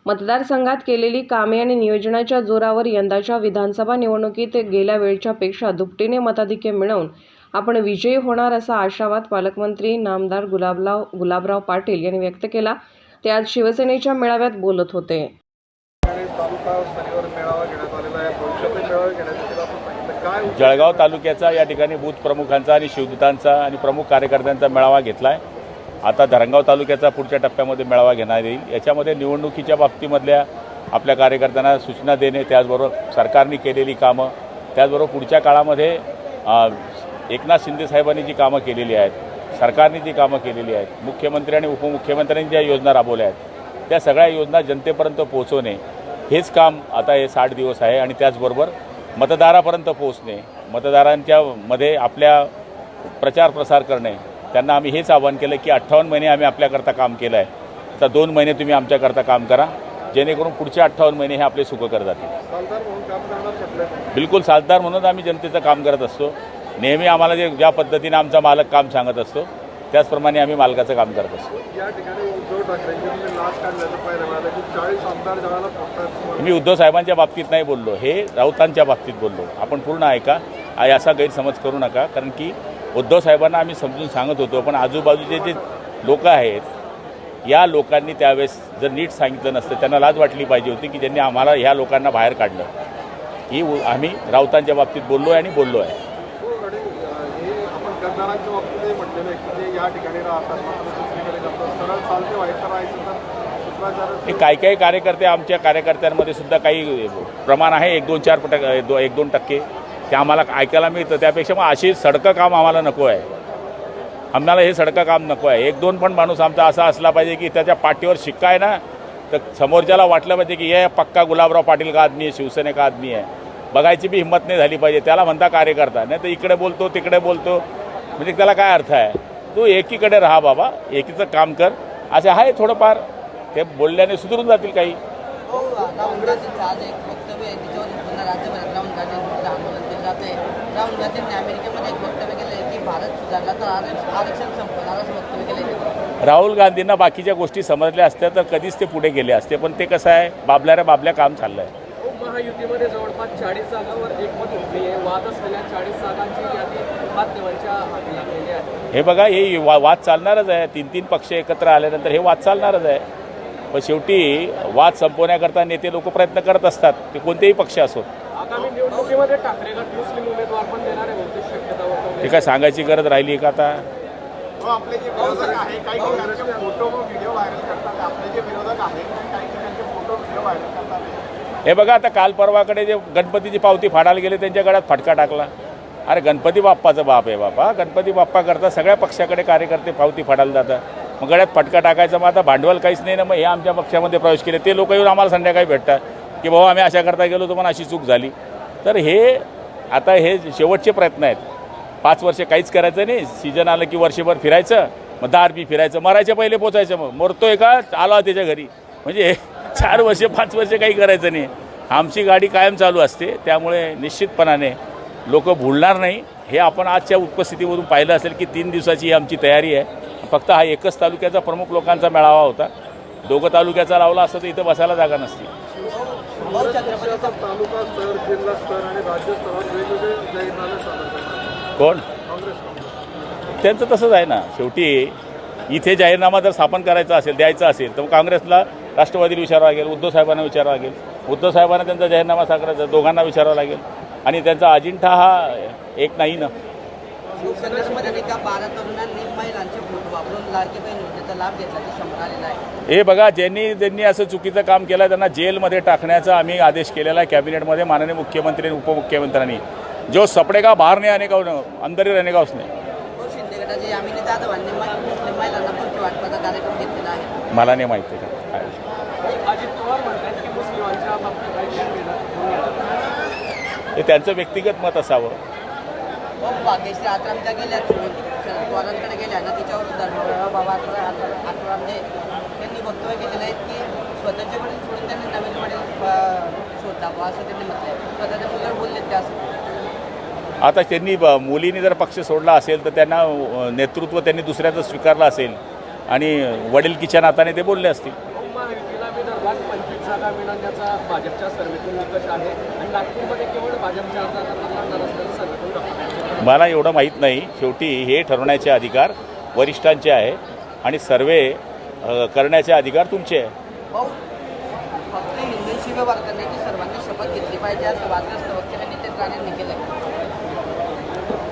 मतदारसंघात केलेली कामे आणि नियोजनाच्या जोरावर यंदाच्या विधानसभा निवडणुकीत गेल्या वेळच्यापेक्षा दुपटीने मताधिक्य मिळवून आपण विजयी होणार असा आशावाद पालकमंत्री नामदार गुलाबराव पाटील यांनी व्यक्त केला। ते आज शिवसेनेच्या मेळाव्यात बोलत होते। जळगाव तालुक्याचा या ठिकाणी बूथ प्रमुखांचा आणि शिवदूतांचा आणि प्रमुख कार्यकर्त्यांचा मेळावा घेतलाय। आता धरणगाव तालुक्याचा पुढच्या टप्प्यामध्ये मेळावा घेण्यात येईल। याच्यामध्ये निवडणुकीच्या बाबतीमधल्या आपल्या कार्यकर्त्यांना सूचना देणे, त्याचबरोबर सरकारने केलेली कामं, त्याचबरोबर पुढच्या काळामध्ये एकनाथ शिंदे साहेबांनी जी कामं केलेली आहेत, सरकारने जी कामं केलेली आहेत, मुख्यमंत्री आणि उपमुख्यमंत्र्यांनी ज्या योजना राबवल्या आहेत, त्या सगळ्या योजना जनतेपर्यंत पोहोचवणे हेच काम आता हे 60 दिवस आहे। आणि त्याचबरोबर मतदारापर्यंत पोहोचणे, मतदारांच्या मध्ये आपल्या प्रचार प्रसार करणे, त्यांना आम्ही हेच आवाहन केलं की 58 महिने आम्ही आपल्याकरता काम केलं आहे, आता 2 महिने तुम्ही आमच्याकरता काम करा, जेणेकरून पुढचे 58 महिने हे आपले सुखकर जातील। बिलकुल साथदार म्हणून आम्ही जनतेचं काम करत असतो। नेहमी आम्हाला ज्या पद्धतीने आमचा मालक काम सांगत असतो त्याचप्रमाणे आम्ही मालकाचं काम करत असतो। मी उद्धव साहेबांच्या बाबतीत नाही बोललो, हे राऊतांच्या बाबतीत बोललो। आपण पूर्ण ऐका, असा गैरसमज करू नका, कारण की उद्धव साहेबांना आम्ही समजून सांगत होतो, पण आजूबाजूचे जे लोक आहेत या लोकांनी त्यावेळेस जर नीट सांगितलं नसतं, त्यांना लाज वाटली पाहिजे होती की ज्यांनी आम्हाला ह्या लोकांना बाहेर काढलं। ही आम्ही राऊतांच्या बाबतीत बोललो आहे आणि बोललो आहे। काही कार्यकर्ते, आमच्या कार्यकर्त्यांमध्ये सुद्धा काही प्रमाण आहे, 1-2% ते आम्हाला ऐकायला मिळतं। त्यापेक्षा मग अशी सडकं काम आम्हाला नको आहे, आम्हाला हे सडकं काम नको आहे। 1-2 पण माणूस आमचा असा असला पाहिजे की त्याच्या पाठीवर शिक्का आहे ना, तर समोरच्याला वाटलं पाहिजे की हे पक्का गुलाबराव पाटील का आदमी आहे, शिवसेने का आदमी आहे। बघायची बी हिंमत नाही झाली पाहिजे, त्याला म्हणता कार्यकर्ता, नाही तर इकडे बोलतो तिकडे बोलतो, म्हणजे त्याला काय अर्थ आहे। तू एकीकडे राहा बाबा, एकीचं काम कर, असे आहे थोडंफार, ते बोलल्याने सुधरून जातील काही। राहुल गांधींना बाकीच्या गोष्टी समजल्या असत्या तर कधीच ते पुढे गेले असते, पण ते कसं आहे, बाबल्या काम चाललंय। महायुतीमध्ये जवळपास 40 जागांवर एकमत होते, वाद असलेल्या 40 जागांची यादी माध्यमांच्या हाती लागलेली आहे। हे बघा, हे वाद चालणारच आहे, 3 पक्ष एकत्र आल्यानंतर हे वाद चालणारच आहे। पण शेवटी वाद संपवण्याकरता नेते लोक प्रयत्न करत असतात, ते कोणतेही पक्ष असो। आगामी निवडणुकीमध्ये ठाकरे गट मुस्लिम उमेदवार पण देणार आहे बहुतेक शक्यता। ते काय सांगायची गरज राहिली का आता? आपले जे विरोधक आहे, काही ठिकाणचे फोटो व्हिडिओ व्हायरल करतात, आपले जे विरोधक आहेत काही ठिकाणचे फोटो व्हिडिओ व्हायरल करतात। हे बघा, आता काल परवाकडे जे गणपतीची पावती फाडायला गेले त्यांच्या गळ्यात फटका टाकला। अरे गणपती बाप्पाचं बाप आहे बापा, गणपती बाप्पा करता सगळ्या पक्षाकडे कार्यकर्ते पावती फाडायला जातात, मग गळ्यात फटका टाकायचा। मग आता भांडवल काहीच नाही ना, मग हे आमच्या पक्षामध्ये प्रवेश केले ते लोक येऊन आम्हाला संध्याकाळी भेटतात की भाऊ आम्ही अशा करता गेलो तर पण अशी चूक झाली। तर हे आता हे शेवटचे प्रयत्न आहेत, 5 वर्ष काहीच करायचं नाही, सीजन आलं की वर्षभर फिरायचं, मग 10 RP फिरायचं, मरायच्या पहिले पोचायचं, मग मरतोय का आला त्याच्या घरी, म्हणजे 4 वर्ष 5 वर्ष काही करायचं नाही। आमची गाडी कायम चालू असते, त्यामुळे निश्चितपणाने लोक भुलणार नाही। हे आपण आजच्या उपस्थितीमधून पाहिलं असेल की 3 दिवसाची ही आमची तयारी आहे। फक्त हा एकच तालुक्याचा प्रमुख लोकांचा मेळावा होता, 2 तालुक्याचा लावला असतं तर इथं बसायला जागा नसती। कोण? त्यांचं तसंच आहे ना, शेवटी इथे जाहीरनामा जर स्थापन करायचा असेल, द्यायचा असेल, तर काँग्रेसला राष्ट्रवादीला विचारावं लागेल, उद्धव साहेबांना विचारावं लागेल, उद्धव साहेबांना त्यांचा जाहीरनामा साकारायचा, दोघांना विचारावं लागेल, आणि त्यांचा अजिंठा हा एक नाही ना। हे बघा, ज्यांनी असं चुकीचं काम केलं त्यांना जेलमध्ये टाकण्याचा आम्ही आदेश केलेला आहे कॅबिनेटमध्ये, माननीय मुख्यमंत्री आणि उपमुख्यमंत्र्यांनी। जो सपडेगा बाहर नहीं आने का, अंदर ही रहने का उसने। मला नाही माहिती का हे त्यांचं व्यक्तिगत मत असावं। आता त्यांनी मुलींनी जर पक्ष सोडला असेल तर त्यांना नेतृत्व त्यांनी दुसऱ्याचं स्वीकारलं असेल आणि वडीलकीच्या नात्याने ते बोलले असतील। सर्वात 25 जागा मिळवण्याचा भाजपच्या सर्वेतून निकष आहे आणि नागपूरमध्ये केवळ भाजपच्या जागा असल्याचं सर्वेतून दाखवलं. मला एवढं माहीत नाही. शेवटी हे ठरवण्याचे अधिकार वरिष्ठांचे आहे आणि सर्वे करण्याचे अधिकार तुमचे आहे. भाऊ, फक्त हिंदूंशी व्यवहार करण्याची सर्वांनी शपथ घेतली पाहिजे असं वादग्रस्त वक्तव्य नितेश राणेंनी केलं.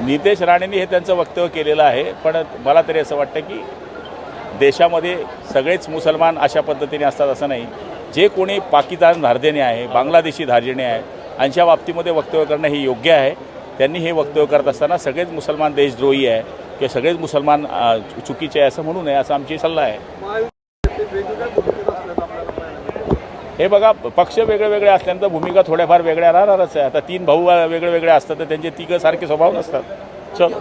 नितेश राणेंनी हे त्यांचं वक्तव्य केलेलं आहे, पण मला तरी असं वाटतं की देशामध्ये सगळेच मुसलमान अशा पद्धतीने असतात असं नाही. जे कोणी पाकिस्तान धार्जिणे आहे, बांगलादेशी धार्जिणे आहे, यांच्या बाबतीमध्ये वक्तव्य करणं हे योग्य आहे. त्यांनी हे वक्तव्य करत असताना सगळेच मुसलमान देशद्रोही आहे किंवा सगळेच मुसलमान चुकीचे आहे असं म्हणू नये, असा आमची सल्ला आहे. हे बघा, पक्ष वेगळे वेगळे असल्यानंतर भूमिका थोड्याफार वेगळ्या राहणारच आहे. आता 3 भाऊ वेगळे वेगळे असतात तर त्यांचे तिघं सारखे स्वभाव नसतात. चल.